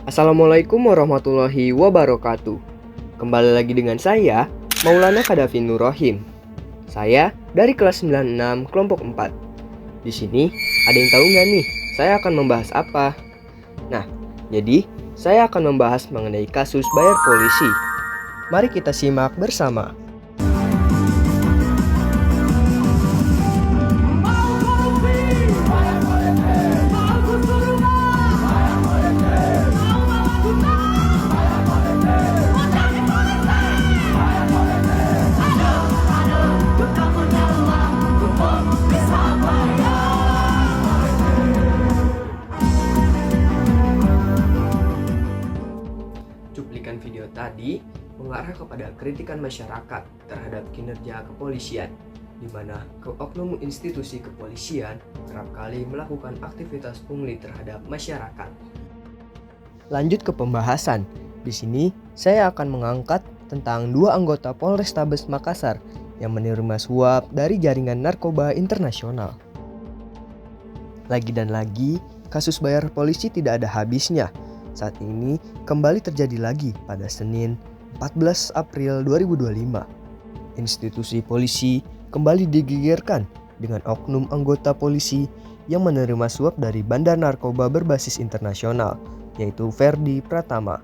Assalamualaikum warahmatullahi wabarakatuh. Kembali lagi dengan saya, Maulana Kadafi Nur Rohim. Saya dari kelas 96 kelompok 4. Di sini ada yang tahu nggak nih, saya akan membahas apa? Nah, jadi saya akan membahas mengenai kasus bayar polisi. Mari kita simak bersama. Cuplikan video tadi mengarah kepada kritikan masyarakat terhadap kinerja kepolisian, di mana oknum institusi kepolisian kerap kali melakukan aktivitas pungli terhadap masyarakat. Lanjut ke pembahasan. Di sini saya akan mengangkat tentang dua anggota Polrestabes Makassar yang menerima suap dari jaringan narkoba internasional. Lagi dan lagi, kasus bayar polisi tidak ada habisnya. Saat ini kembali terjadi lagi pada Senin 14 April 2025. Institusi polisi kembali digegerkan dengan oknum anggota polisi yang menerima suap dari bandar narkoba berbasis internasional, yaitu Ferdi Pratama.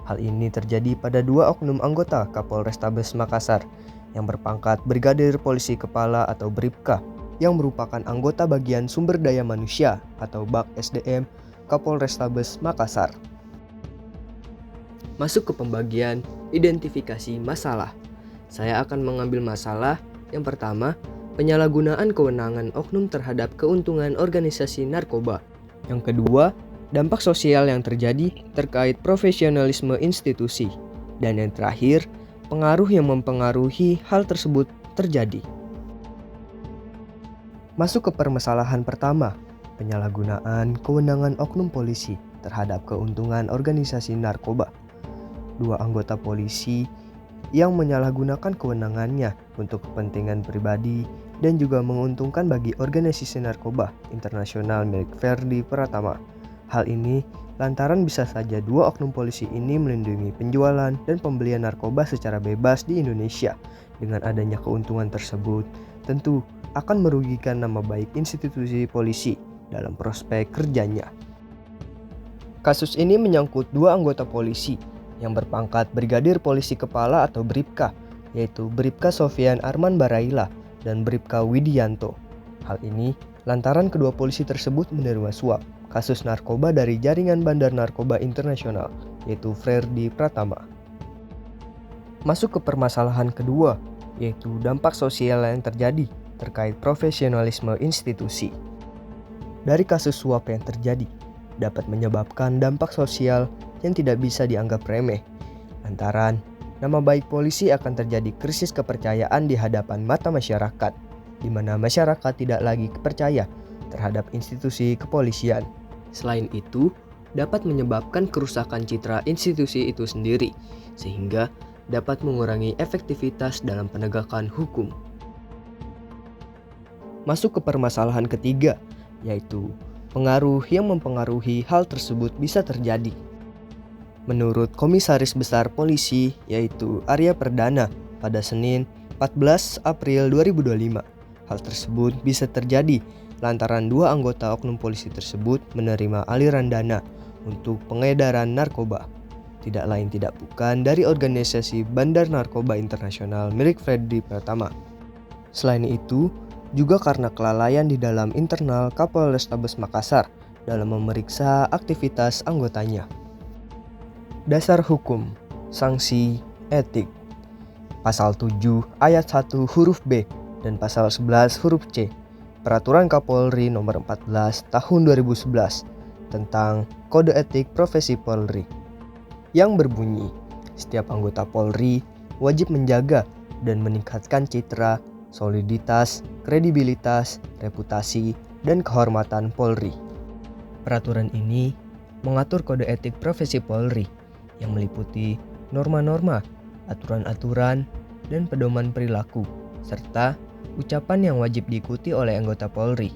Hal ini terjadi pada dua oknum anggota Kapolrestabes Makassar yang berpangkat Brigadir Polisi Kepala atau Bribka, yang merupakan anggota bagian sumber daya manusia atau BAK SDM Kapolrestabes Makassar. Masuk ke pembagian identifikasi masalah. Saya akan mengambil masalah yang pertama, penyalahgunaan kewenangan oknum terhadap keuntungan organisasi narkoba. Yang kedua, dampak sosial yang terjadi terkait profesionalisme institusi. Dan yang terakhir, pengaruh yang mempengaruhi hal tersebut terjadi. Masuk ke permasalahan pertama, penyalahgunaan kewenangan oknum polisi terhadap keuntungan organisasi narkoba. Dua anggota polisi yang menyalahgunakan kewenangannya untuk kepentingan pribadi dan juga menguntungkan bagi organisasi narkoba internasional milik Ferdi Pratama. Hal ini lantaran bisa saja dua oknum polisi ini melindungi penjualan dan pembelian narkoba secara bebas di Indonesia. Dengan adanya keuntungan tersebut, tentu akan merugikan nama baik institusi polisi dalam prospek kerjanya. Kasus ini menyangkut dua anggota polisi yang berpangkat Brigadir Polisi Kepala atau Bribka, yaitu Bribka Sofian Arman Baraila dan Bribka Widianto. Hal ini lantaran kedua polisi tersebut menerima suap kasus narkoba dari jaringan bandar narkoba internasional, yaitu Ferdi Pratama. Masuk ke permasalahan kedua, yaitu dampak sosial yang terjadi terkait profesionalisme institusi. Dari kasus suap yang terjadi, dapat menyebabkan dampak sosial yang tidak bisa dianggap remeh. Lantaran, nama baik polisi akan terjadi krisis kepercayaan di hadapan mata masyarakat, di mana masyarakat tidak lagi percaya terhadap institusi kepolisian. Selain itu, dapat menyebabkan kerusakan citra institusi itu sendiri, sehingga dapat mengurangi efektivitas dalam penegakan hukum. Masuk ke permasalahan ketiga, yaitu pengaruh yang mempengaruhi hal tersebut bisa terjadi. Menurut Komisaris Besar Polisi, yaitu Arya Perdana, pada Senin 14 April 2025, hal tersebut bisa terjadi lantaran dua anggota oknum polisi tersebut menerima aliran dana untuk pengedaran narkoba, tidak lain tidak bukan dari organisasi Bandar Narkoba Internasional milik Ferdi Pratama. Selain itu, juga karena kelalaian di dalam internal Kapolrestabes Makassar dalam memeriksa aktivitas anggotanya. Dasar hukum, sanksi, etik. Pasal 7 ayat 1 huruf B dan pasal 11 huruf C Peraturan Kapolri nomor 14 tahun 2011 tentang Kode Etik Profesi Polri yang berbunyi, setiap anggota Polri wajib menjaga dan meningkatkan citra, soliditas, kredibilitas, reputasi, dan kehormatan Polri. Peraturan ini mengatur kode etik profesi Polri yang meliputi norma-norma, aturan-aturan, dan pedoman perilaku, serta ucapan yang wajib diikuti oleh anggota Polri.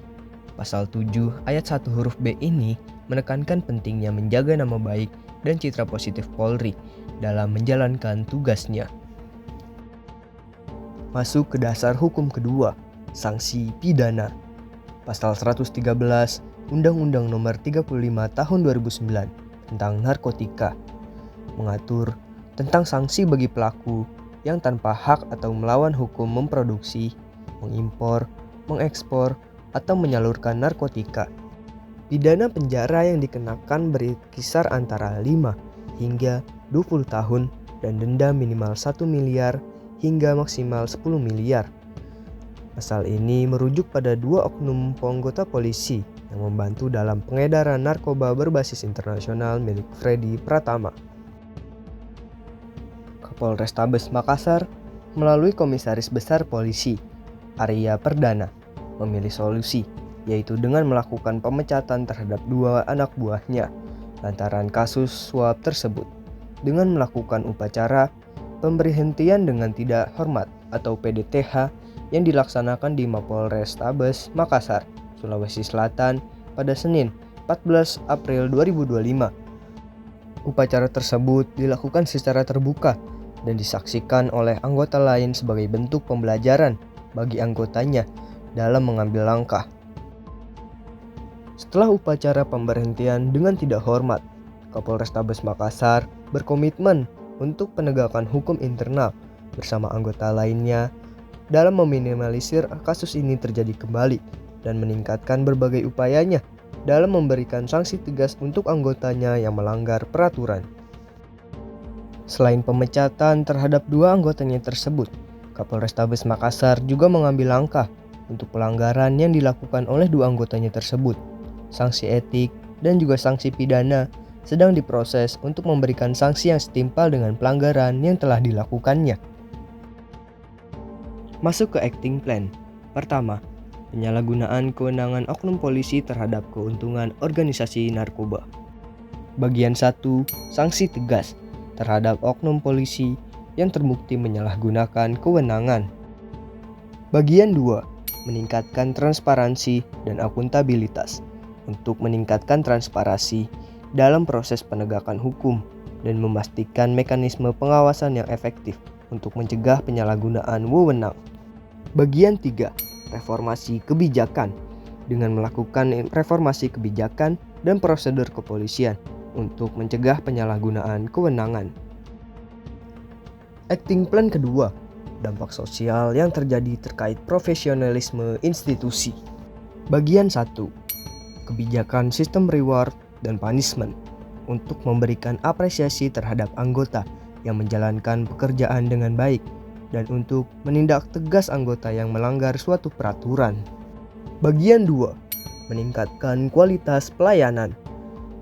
Pasal 7 ayat 1 huruf B ini menekankan pentingnya menjaga nama baik dan citra positif Polri dalam menjalankan tugasnya. Masuk ke dasar hukum kedua, sanksi pidana. Pasal 113 Undang-Undang Nomor 35 Tahun 2009 tentang narkotika mengatur tentang sanksi bagi pelaku yang tanpa hak atau melawan hukum memproduksi, mengimpor, mengekspor, atau menyalurkan narkotika. Pidana penjara yang dikenakan berkisar antara 5 hingga 20 tahun dan denda minimal 1 miliar hingga maksimal 10 miliar. Pasal ini merujuk pada 2 oknum anggota polisi yang membantu dalam pengedaran narkoba berbasis internasional milik Freddy Pratama. Kapolrestabes Makassar melalui Komisaris Besar Polisi Arya Perdana memilih solusi, yaitu dengan melakukan pemecatan terhadap 2 anak buahnya lantaran kasus suap tersebut dengan melakukan upacara pemberhentian dengan tidak hormat atau PDTH yang dilaksanakan di Mapolrestabes Makassar, Sulawesi Selatan pada Senin 14 April 2025. Upacara tersebut dilakukan secara terbuka dan disaksikan oleh anggota lain sebagai bentuk pembelajaran bagi anggotanya dalam mengambil langkah. Setelah upacara pemberhentian dengan tidak hormat, Kapolrestabes Makassar berkomitmen untuk penegakan hukum internal bersama anggota lainnya dalam meminimalisir kasus ini terjadi kembali dan meningkatkan berbagai upayanya dalam memberikan sanksi tegas untuk anggotanya yang melanggar peraturan. Selain pemecatan terhadap 2 anggotanya tersebut, Kapolrestabes Makassar juga mengambil langkah untuk pelanggaran yang dilakukan oleh 2 anggotanya tersebut. Sanksi etik dan juga sanksi pidana sedang diproses untuk memberikan sanksi yang setimpal dengan pelanggaran yang telah dilakukannya. Masuk ke acting plan. Pertama, penyalahgunaan kewenangan oknum polisi terhadap keuntungan organisasi narkoba. Bagian 1, sanksi tegas terhadap oknum polisi yang terbukti menyalahgunakan kewenangan. Bagian 2, meningkatkan transparansi dan akuntabilitas. Untuk meningkatkan transparansi dalam proses penegakan hukum dan memastikan mekanisme pengawasan yang efektif untuk mencegah penyalahgunaan wewenang. Bagian 3, reformasi kebijakan dengan melakukan reformasi kebijakan dan prosedur kepolisian untuk mencegah penyalahgunaan kewenangan. Acting plan kedua, dampak sosial yang terjadi terkait profesionalisme institusi. Bagian 1, kebijakan sistem reward dan punishment untuk memberikan apresiasi terhadap anggota yang menjalankan pekerjaan dengan baik dan untuk menindak tegas anggota yang melanggar suatu peraturan. Bagian 2, meningkatkan kualitas pelayanan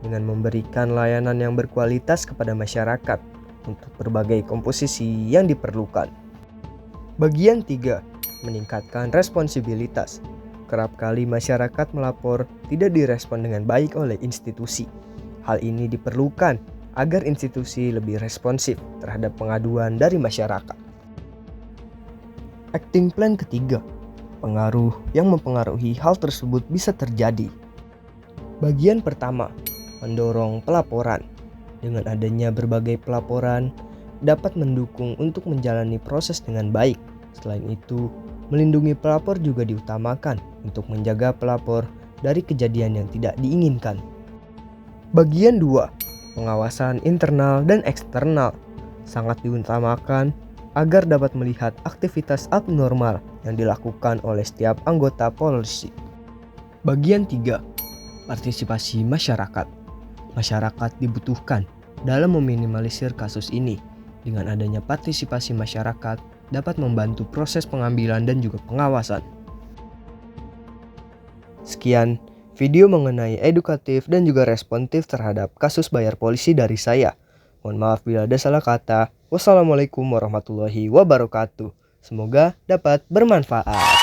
dengan memberikan layanan yang berkualitas kepada masyarakat untuk berbagai komposisi yang diperlukan. Bagian 3, meningkatkan responsibilitas. Kerap kali masyarakat melapor tidak direspon dengan baik oleh institusi. Hal ini diperlukan agar institusi lebih responsif terhadap pengaduan dari masyarakat. Acting plan ketiga, pengaruh yang mempengaruhi hal tersebut bisa terjadi. Bagian pertama, mendorong pelaporan. Dengan adanya berbagai pelaporan dapat mendukung untuk menjalani proses dengan baik. Selain itu, melindungi pelapor juga diutamakan untuk menjaga pelapor dari kejadian yang tidak diinginkan. Bagian 2, pengawasan internal dan eksternal sangat diutamakan agar dapat melihat aktivitas abnormal yang dilakukan oleh setiap anggota polisi. Bagian 3, partisipasi masyarakat. Masyarakat dibutuhkan dalam meminimalisir kasus ini. Dengan adanya partisipasi masyarakat dapat membantu proses pengambilan dan juga pengawasan. Sekian video mengenai edukatif dan juga responsif terhadap kasus bayar polisi dari saya. Mohon maaf bila ada salah kata. Wassalamualaikum warahmatullahi wabarakatuh. Semoga dapat bermanfaat.